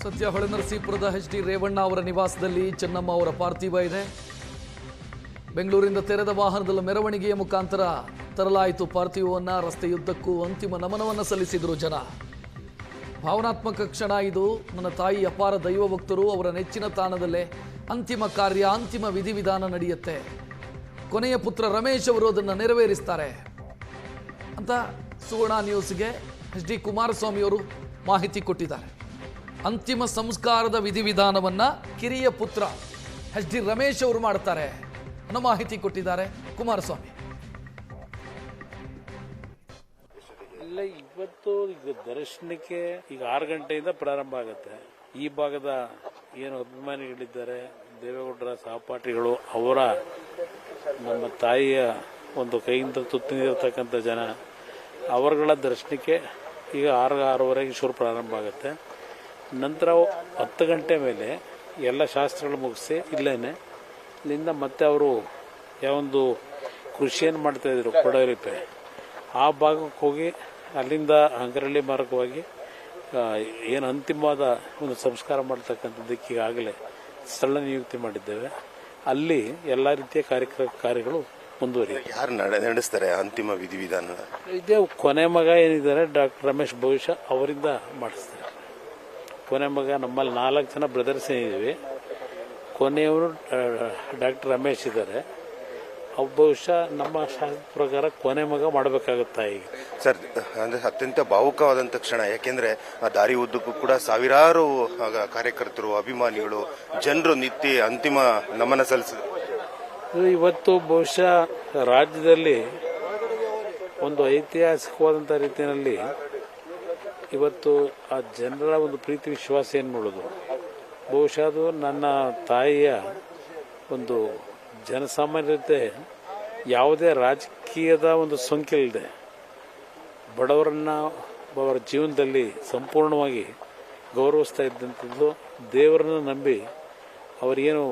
ಸದ್ಯ ಹೊಳೆನರಸೀಪುರದ ಎಚ್.ಡಿ. ರೇವಣ್ಣ ಅವರ ನಿವಾಸದಲ್ಲಿ ಚೆನ್ನಮ್ಮ ಅವರ ಪಾರ್ಥಿವ ಇದೆ. ಬೆಂಗಳೂರಿನಿಂದ ತೆರೆದ ವಾಹನದಲ್ಲಿ ಮೆರವಣಿಗೆಯ ಮುಖಾಂತರ ತರಲಾಯಿತು ಪಾರ್ಥಿವವನ್ನು. ರಸ್ತೆಯುದ್ದಕ್ಕೂ ಅಂತಿಮ ನಮನವನ್ನು ಸಲ್ಲಿಸಿದರು ಜನ. ಭಾವನಾತ್ಮಕ ಕ್ಷಣ ಇದು. ನನ್ನ ತಾಯಿ ಅಪಾರ ದೈವ ಭಕ್ತರು, ಅವರ ನೆಚ್ಚಿನ ತಾಣದಲ್ಲೇ ಅಂತಿಮ ಕಾರ್ಯ, ಅಂತಿಮ ವಿಧಿವಿಧಾನ ನಡೆಯುತ್ತೆ. ಕೊನೆಯ ಪುತ್ರ ರಮೇಶ್ ಅವರು ಅದನ್ನು ನೆರವೇರಿಸ್ತಾರೆ ಅಂತ ಸುವರ್ಣ ನ್ಯೂಸ್ಗೆ ಎಚ್.ಡಿ. ಕುಮಾರಸ್ವಾಮಿ ಅವರು ಮಾಹಿತಿ ಕೊಟ್ಟಿದ್ದಾರೆ. ಅಂತಿಮ ಸಂಸ್ಕಾರದ ವಿಧಿವಿಧಾನವನ್ನು ಕಿರಿಯ ಪುತ್ರ ಎಚ್.ಡಿ. ರಮೇಶ್ ಅವರು ಮಾಡ್ತಾರೆ ಅನ್ನೋ ಮಾಹಿತಿ ಕೊಟ್ಟಿದ್ದಾರೆ ಕುಮಾರಸ್ವಾಮಿ. ಇಲ್ಲ, ಇವತ್ತು ಈಗ ದರ್ಶನಕ್ಕೆ ಈಗ 6 ಗಂಟೆಯಿಂದ ಪ್ರಾರಂಭ ಆಗುತ್ತೆ. ಈ ಭಾಗದ ಏನು ಅಭಿಮಾನಿಗಳಿದ್ದಾರೆ, ದೇವೇಗೌಡರ ಸಹಪಾಠಿಗಳು, ಅವರ ನಮ್ಮ ತಾಯಿಯ ಒಂದು ಕೈಯಿಂದ ತುತ್ತು ನೀಡಿರ್ತಕ್ಕಂಥ ಜನ, ಅವರುಗಳ ದರ್ಶನಕ್ಕೆ ಈಗ 6:30 ಶುರು ಪ್ರಾರಂಭ ಆಗುತ್ತೆ. ನಂತರ 10 ಗಂಟೆ ಮೇಲೆ ಎಲ್ಲ ಶಾಸ್ತ್ರಗಳು ಮುಗಿಸಿ ಇಲ್ಲಿಂದ ಮತ್ತೆ ಅವರು ಯಾವೊಂದು ಕೃಷಿಯನ್ನು ಮಾಡ್ತಾಯಿದ್ರು ಕೊಡವರಿಪೆ, ಆ ಭಾಗಕ್ಕೆ ಹೋಗಿ ಅಲ್ಲಿಂದ ಅಂಗರಳ್ಳಿ ಮಾರ್ಗವಾಗಿ ಏನು ಅಂತಿಮವಾದ ಒಂದು ಸಂಸ್ಕಾರ ಮಾಡ್ತಕ್ಕಂಥದ್ದಕ್ಕೆ ಈಗಾಗಲೇ ಸ್ಥಳ ನಿಯುಕ್ತಿ ಮಾಡಿದ್ದೇವೆ. ಅಲ್ಲಿ ಎಲ್ಲ ರೀತಿಯ ಕಾರ್ಯಗಳು ಮುಂದುವರಿಯುತ್ತೆ. ಯಾರು ನಡೆಸ್ತಾರೆ ಅಂತಿಮ ವಿಧಿವಿಧಾನ? ಇದೇ ಕೊನೆ ಮಗ ಏನಿದ್ದಾರೆ ಡಾಕ್ಟರ್ ರಮೇಶ್, ಬಹುಶಃ ಅವರಿಂದ ಮಾಡಿಸ್ತಾರೆ. ಕೊನೆ ಮಗ, ನಮ್ಮಲ್ಲಿ 4 ಜನ ಬ್ರದರ್ಸ್ ಏನಿದ್ದೀವಿ, ಕೊನೆಯವರು ಡಾಕ್ಟರ್ ರಮೇಶ್ ಇದ್ದಾರೆ. ಬಹುಶಃ ನಮ್ಮ ಶಾಸ್ತ್ರ ಪ್ರಕಾರ ಕೊನೆ ಮಗ ಮಾಡಬೇಕಾಗುತ್ತಾ ಈಗ. ಸರ್, ಅಂದ್ರೆ ಅತ್ಯಂತ ಭಾವುಕವಾದಂತ ಕ್ಷಣ. ಯಾಕೆಂದ್ರೆ ಆ ದಾರಿ ಉದ್ದಕ್ಕೂ ಕೂಡ ಸಾವಿರಾರು ಕಾರ್ಯಕರ್ತರು, ಅಭಿಮಾನಿಗಳು, ಜನರು ನಿತ್ಯ ಅಂತಿಮ ನಮನ ಸಲ್ಲಿಸಿದರು. ಇವತ್ತು ಬಹುಶಃ ರಾಜ್ಯದಲ್ಲಿ ಒಂದು ಐತಿಹಾಸಿಕವಾದಂಥ ರೀತಿಯಲ್ಲಿ ಇವತ್ತು ಆ ಜನರ ಒಂದು ಪ್ರೀತಿ ವಿಶ್ವಾಸ ಏನು ನೋಡೋದು, ಬಹುಶಃ ಅದು ನನ್ನ ತಾಯಿಯ ಒಂದು ಜನಸಾಮಾನ್ಯತೆ, ಯಾವುದೇ ರಾಜಕೀಯದ ಒಂದು ಸೋಂಕಿಲ್ಲದೆ ಬಡವರನ್ನ ಅವರ ಜೀವನದಲ್ಲಿ ಸಂಪೂರ್ಣವಾಗಿ ಗೌರವಿಸ್ತಾ ಇದ್ದಂಥದ್ದು, ದೇವರನ್ನ ನಂಬಿ ಅವರೇನು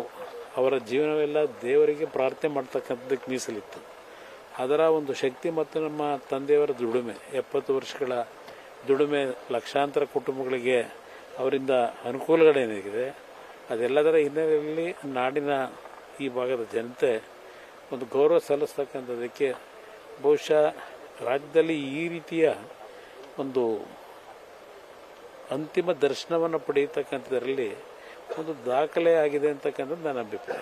ಅವರ ಜೀವನವೆಲ್ಲ ದೇವರಿಗೆ ಪ್ರಾರ್ಥನೆ ಮಾಡ್ತಕ್ಕಂಥದ್ದಕ್ಕೆ ಮೀಸಲಿತ್ತು. ಅದರ ಒಂದು ಶಕ್ತಿ ಮತ್ತು ನಮ್ಮ ತಂದೆಯವರ ದುಡಿಮೆ, 70 ವರ್ಷಗಳ ದುಡಿಮೆ, ಲಕ್ಷಾಂತರ ಕುಟುಂಬಗಳಿಗೆ ಅವರಿಂದ ಅನುಕೂಲಗಳೇನಿದೆ, ಅದೆಲ್ಲದರ ಹಿನ್ನೆಲೆಯಲ್ಲಿ ನಾಡಿನ ಈ ಭಾಗದ ಜನತೆ ಒಂದು ಗೌರವ ಸಲ್ಲಿಸ್ತಕ್ಕಂಥದ್ದಕ್ಕೆ ಬಹುಶಃ ರಾಜ್ಯದಲ್ಲಿ ಈ ರೀತಿಯ ಒಂದು ಅಂತಿಮ ದರ್ಶನವನ್ನು ಪಡೆಯತಕ್ಕಂಥದ್ರಲ್ಲಿ ಒಂದು ದಾಖಲೆ ಆಗಿದೆ ಅಂತಕ್ಕಂಥದ್ದು ನನ್ನ ಅಭಿಪ್ರಾಯ.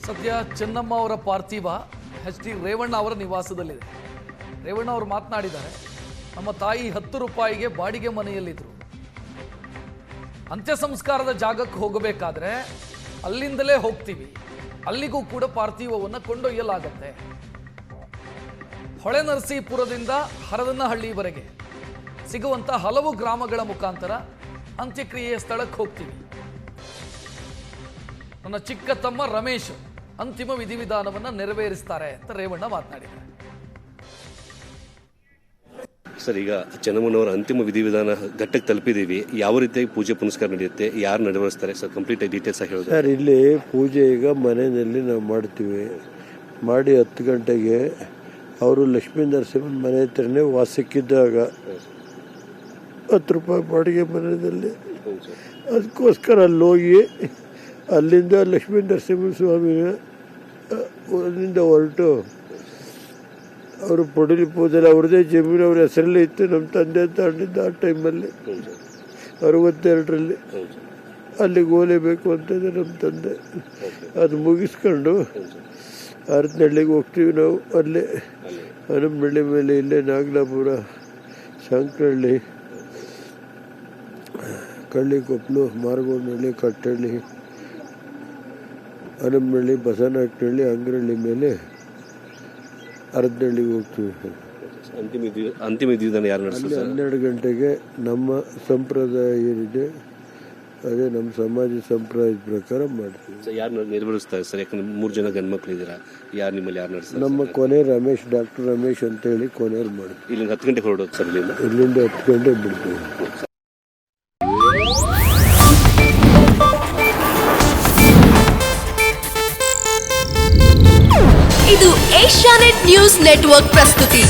ಸದ್ಯ ಚೆನ್ನಮ್ಮ ಅವರ ಪಾರ್ಥಿವ ಎಚ್.ಡಿ. ರೇವಣ್ಣ ಅವರ ನಿವಾಸದಲ್ಲಿದೆ. ರೇವಣ್ಣ ಅವರು ಮಾತನಾಡಿದ್ದಾರೆ, ನಮ್ಮ ತಾಯಿ 10 ರೂಪಾಯಿಗೆ ಬಾಡಿಗೆ ಮನೆಯಲ್ಲಿದ್ದರು. ಅಂತ್ಯ ಸಂಸ್ಕಾರದ ಜಾಗಕ್ಕೆ ಹೋಗಬೇಕಾದ್ರೆ ಅಲ್ಲಿಂದಲೇ ಹೋಗ್ತೀವಿ, ಅಲ್ಲಿಗೂ ಕೂಡ ಪಾರ್ಥಿವವನ್ನು ಕೊಂಡೊಯ್ಯಲಾಗತ್ತೆ. ಹೊಳೆನರಸೀಪುರದಿಂದ ಹರದನಹಳ್ಳಿವರೆಗೆ ಸಿಗುವಂಥ ಹಲವು ಗ್ರಾಮಗಳ ಮುಖಾಂತರ ಅಂತ್ಯಕ್ರಿಯೆಯ ಸ್ಥಳಕ್ಕೆ ಹೋಗ್ತೀವಿ. ನನ್ನ ಚಿಕ್ಕ ತಮ್ಮ ರಮೇಶ್ ಅಂತಿಮ ವಿಧಿವಿಧಾನವನ್ನು ನೆರವೇರಿಸ್ತಾರೆ ಅಂತ ರೇವಣ್ಣ ಮಾತನಾಡಿದ್ದಾರೆ. ಸರ್, ಈಗ ಚೆನ್ನಮ್ಮನವರ ಅಂತಿಮ ವಿಧಿವಿಧಾನ ಘಟ್ಟಕ್ಕೆ ತಲುಪಿದ್ದೀವಿ. ಯಾವ ರೀತಿಯಾಗಿ ಪೂಜೆ ಪುನಸ್ಕಾರ ನಡೆಯುತ್ತೆ, ಯಾರು ನೆರವೇರಿಸ್ತಾರೆ ಸರ್? ಕಂಪ್ಲೀಟ್ ಡೀಟೇಲ್ಸ್ ಹೇಳೋದು ಸರ್. ಇಲ್ಲಿ ಪೂಜೆ ಈಗ ಮನೆಯಲ್ಲಿ ನಾವು ಮಾಡ್ತೀವಿ. ಮಾಡಿ 10 ಗಂಟೆಗೆ ಅವರು ಲಕ್ಷ್ಮೀ ನರಸಿಂಹನ ಮನೆ ಹತ್ರನೇ ವಾಸಕ್ಕಿದ್ದಾಗ 10 ರೂಪಾಯಿ ಬಾಡಿಗೆ ಮನೆಯಲ್ಲಿ, ಅದಕ್ಕೋಸ್ಕರ ಅಲ್ಲಿ ಹೋಗಿ ಅಲ್ಲಿಂದ ಲಕ್ಷ್ಮೀ ನರಸಿಂಹ ಸ್ವಾಮಿನ ಅಲ್ಲಿಂದ ಹೊರಟು ಅವರು ಪುಡಲಿ ಪೂಜೆಲ್ಲ ಅವ್ರದ್ದೇ ಜಮೀನು ಅವ್ರ ಹೆಸರಲ್ಲೇ ಇತ್ತು. ನಮ್ಮ ತಂದೆ ತಗೊಂಡಿದ್ದ ಆ ಟೈಮಲ್ಲಿ 62ರಲ್ಲಿ ಅಲ್ಲಿಗೆ ಹೋಗಲೇಬೇಕು ಅಂತಂದರೆ ನಮ್ಮ ತಂದೆ ಅದು ಮುಗಿಸ್ಕೊಂಡು ಹರದನಹಳ್ಳಿಗೆ ಹೋಗ್ತೀವಿ ನಾವು. ಅಲ್ಲೇ ಹನುಮನಹಳ್ಳಿ ಮೇಲೆ ಇಲ್ಲೇ ನಾಗಲಾಪುರ, ಸಂಕನಹಳ್ಳಿ, ಕಳ್ಳಿಕೊಪ್ಪಲು, ಮಾರಗೋನಹಳ್ಳಿ, ಕಟ್ಟಹಳ್ಳಿ, ಹನುಮನಹಳ್ಳಿ, ಬಸವನಾಯಕನಹಳ್ಳಿ, ಅಂಗರಹಳ್ಳಿ ಮೇಲೆ ಹರದನಹಳ್ಳಿಗೆ ಹೋಗ್ತೀವಿ. ಅಂತಿಮ ವಿಧಿವಿಧಾನ ಯಾರು ನಡೆಸ್ತಾರೆ? 12 ಗಂಟೆಗೆ ನಮ್ಮ ಸಂಪ್ರದಾಯ ಏನಿದೆ ಅದೇ ನಮ್ಮ ಸಮಾಜ ಸಂಪ್ರದಾಯದ ಪ್ರಕಾರ ಮಾಡ್ತೀವಿ. ಯಾರು ನೆರವೇರಿಸ್ತಾರೆ ಸರ್? ಯಾಕಂದ್ರೆ 3 ಜನ ಗಂಡ್ಮಕ್ಳಿದ್ದೀರಾ, ಯಾರು ನಿಮ್ಮಲ್ಲಿ ಯಾರು ನಡೆಸ್ತಾರೆ? ನಮ್ಮ ಕೊನೆ ರಮೇಶ್, ಡಾಕ್ಟರ್ ರಮೇಶ್ ಅಂತ ಹೇಳಿ ಕೊನೆಯಲ್ಲಿ ಮಾಡ್ತೀವಿ. ಇಲ್ಲಿಂದ 10 ಗಂಟೆಗೆ ಹೊರಡೋದು ಸರ್? ಇಲ್ಲಿಂದ 10 ಗಂಟೆಗೆ ಬಿಡ್ತೀವಿ. ಇದು ಏಷ್ಯಾನೆಟ್ ನ್ಯೂಸ್ ನೆಟ್ವರ್ಕ್ ಪ್ರಸ್ತುತಿ.